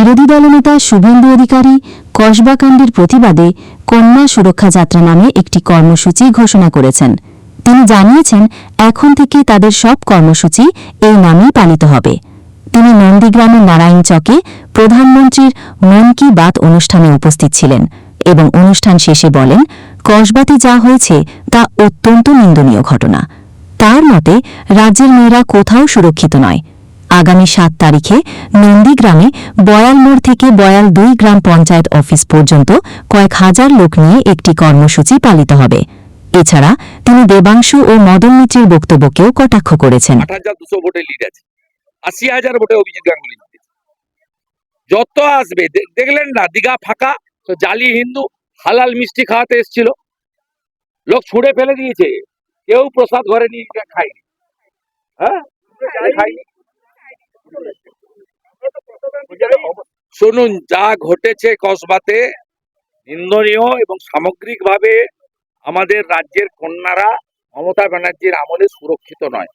বিরোধী দলনেতা শুভেন্দু অধিকারী কসবাকাণ্ডের প্রতিবাদে কন্যা সুরক্ষা যাত্রা নামে একটি কর্মসূচি ঘোষণা করেছেন। তিনি জানিয়েছেন, এখন থেকে তাদের সব কর্মসূচি এই নামেই পালিত হবে। তিনি নন্দীগ্রামের নারায়ণ চকে প্রধানমন্ত্রীর মন কি বাত অনুষ্ঠানে উপস্থিত ছিলেন এবং অনুষ্ঠান শেষে বলেন, কসবাতে যা হয়েছে তা অত্যন্ত নিন্দনীয় ঘটনা। তার মতে, রাজ্যের মেয়েরা কোথাও সুরক্ষিত নয়। আগামী ৭ তারিখে নন্দীগ্রামে বয়াল মোড় থেকে বয়াল ২ গ্রাম পঞ্চায়েত অফিস পর্যন্ত কয়েক হাজার লোক নিয়ে একটি কর্মসূচি পালিত হবে। এছাড়া তিনি দেবাংশু ও মদন মিত্রের বক্তব্যকেও কটাক্ষ করেছেন। ৮,২০০ ভোটে লিড আছে, ৮০,০০০ ভোটে অভিজিৎ গাঙ্গুলি যত আসবে। দেখলেন না, দীঘা ফাঁকা, তো জালি হিন্দু হালাল মিষ্টি খাওয়াতে এসেছিল, লোক ছুঁড়ে ফেলে দিয়েছে, কেউ প্রসাদ ঘরে নিয়ে খায়নি। হ্যাঁ, খায়নি। শুনুন, যা ঘটেছে কসবাতে নিন্দনীয় এবং সামগ্রিকভাবে আমাদের রাজ্যের কন্যারা মমতা ব্যানার্জির আমলে সুরক্ষিত নয়।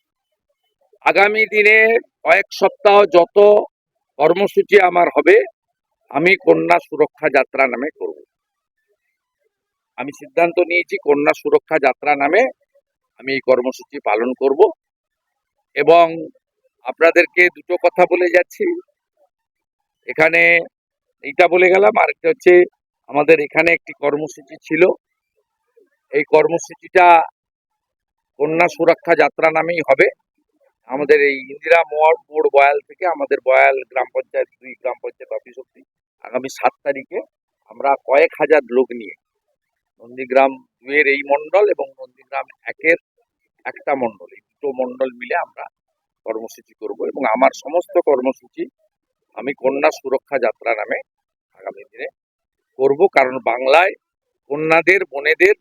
আগামী দিনে কয়েক সপ্তাহ যত কর্মসূচি আমার হবে, আমি কন্যা সুরক্ষা যাত্রা নামে করব। আমি সিদ্ধান্ত নিয়েছি, কন্যা সুরক্ষা যাত্রা নামে আমি এই কর্মসূচি পালন করব। এবং আপনাদেরকে দুটো কথা বলে যাচ্ছি, এখানে এইটা বলে গেলাম, আর একটা হচ্ছে আমাদের এখানে একটি কর্মসূচি ছিল, এই কর্মসূচিটা কন্যা সুরক্ষা যাত্রা নামেই হবে। আমাদের এই ইন্দিরা মোড় বয়াল থেকে আমাদের বয়াল গ্রাম পঞ্চায়েত ২ গ্রাম পঞ্চায়েত অফিস অব্দি আগামী ৭ তারিখে আমরা কয়েক হাজার লোক নিয়ে নন্দীগ্রাম ২-এর এই মণ্ডল এবং নন্দীগ্রাম ১-এর একটা মণ্ডল, এই দুটো মণ্ডল মিলে আমরা কর্মসূচি করব। এবং আমার সমস্ত কর্মসূচি আমি কন্যা সুরক্ষা যাত্রা নামে আগামী দিনে করব, কারণ বাংলায় কন্যাদের, বোনেদের,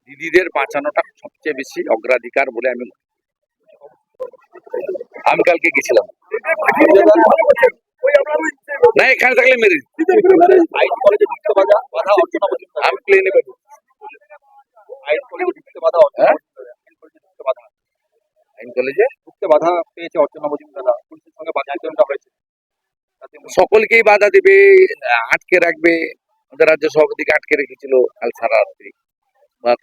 দিদিদের বাঁচানোটা সবচেয়ে বেশি অগ্রাধিকার বলে আমি কালকে গেছিলাম না, এখানে থাকলে মেরে আমি প্লেনে আইন কলেজে ঢুকতে বাধা পেয়েছে অর্চনা মজুমদার, পুলিশের সঙ্গে বাধা হয়েছে, সকলকেই বাধা দেবে, আটকে রাখবে। আমাদের রাজ্য সভাপতিকে আটকে রেখেছিল কাল সারা রাত্রি,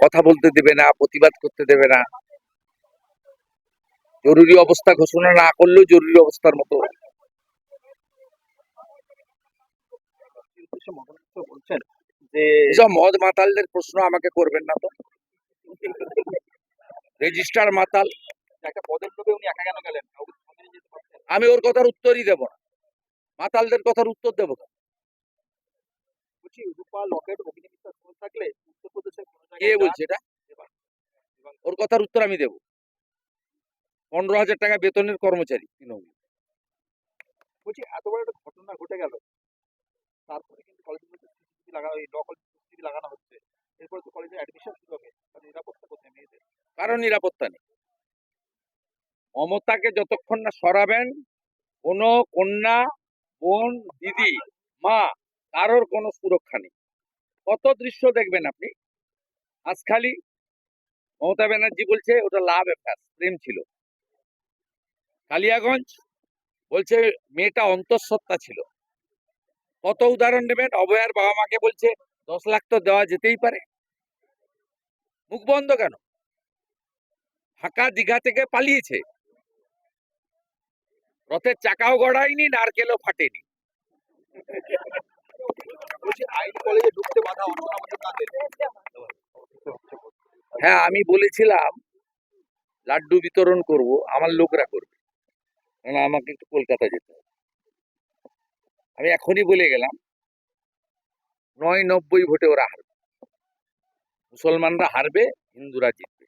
কথা বলতে দেবে না, প্রতিবাদ করতে দেবে না, জরুরি অবস্থা ঘোষণা না করলেও জরুরি অবস্থার মতো। বলছেন যে এসব মদ মাতালদের প্রশ্ন আমাকে করবেন না তো। রেজিস্টার মাতাল একটা পদের লোভে উনি একা কেন গেলেন? আমি ওর কথার উত্তরই দেব না, মাতালদের কথার উত্তর দেবো না। বলছি, রূপা লকেট অগ্নিমিত্রা থাকলে উত্তরপ্রদেশের কে বলছে এটা? ওর কথার উত্তর আমি দেব। ১৫,০০০ টাকা বেতনের কর্মচারী তৃণমূল। বলছি, এত বড় একটা ঘটনা ঘটে গেল, তারপরে কিন্তু কলেজে লাগানো হচ্ছে, এরপরে তো কলেজে অ্যাডমিশন শুরু হবে, নিরাপত্তা কোথায় মেয়েদের? কারণ নিরাপত্তা নেই। মমতাকে যতক্ষণ না সরাবেন, কোনো কন্যা, বোন, দিদি, মা, কারোর কোনো সুরক্ষা নেই। কত দৃশ্য দেখবেন আপনি। আজখালি মমতা ব্যানার্জি বলছে ওটা লাভ অ্যাফেয়ার, প্রেম ছিল। কালিয়াগঞ্জ বলছে মেয়েটা অন্তঃসত্ত্বা ছিল। কত উদাহরণ নেবেন। অভয়ার বাবা মাকে বলছে ১০ লাখ তো দেওয়া যেতেই পারে, মুখ বন্ধ কেন? ফাঁকা দীঘা থেকে পালিয়েছে, রথের চাকাও গড়ায়নি, নারকেলও ফাটেনি। হ্যাঁ, আমি বলেছিলাম লাড্ডু বিতরণ করব, আমার লোকরা করবে, কারণ আমাকে একটু কলকাতা যেতে হবে। আমি এখনই বলে গেলাম, ৯৯ ভোটে ওরা হারবে, মুসলমানরা হারবে, হিন্দুরা জিতবে।